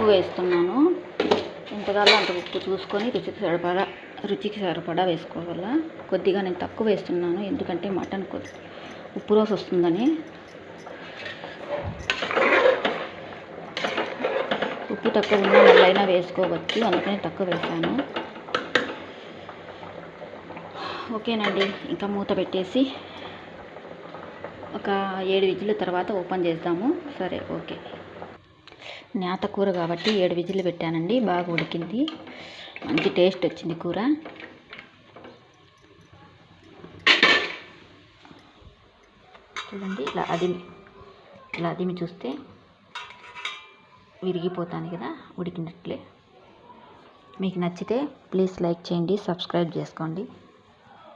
ఉప్పు వేస్తున్నాను. ఎంతగాలో అంత ఉప్పు చూసుకొని రుచికి సరిపడా వేసుకోవాలా. కొద్దిగా నేను తక్కువ వేస్తున్నాను, ఎందుకంటే మటన్ ఉప్పు రోస్ వస్తుందని. ఉప్పు తక్కువ ఉన్నా మళ్ళైనా వేసుకోవచ్చు, అందుకని తక్కువ వేసాను. ఓకేనండి, ఇంకా మూత పెట్టేసి ఒక 7 విజిల్ తర్వాత ఓపెన్ చేద్దాము. సరే, ఓకే. నేత కూర కాబట్టి 7 విజిల్ పెట్టానండి. బాగా ఉడికింది, మంచి టేస్ట్ వచ్చింది కూర. చూడండి, ఇలా అదిమి చూస్తే విరిగిపోతాను కదా, ఉడికినట్లే. మీకు నచ్చితే ప్లీజ్ లైక్ చేయండి, సబ్స్క్రైబ్ చేసుకోండి.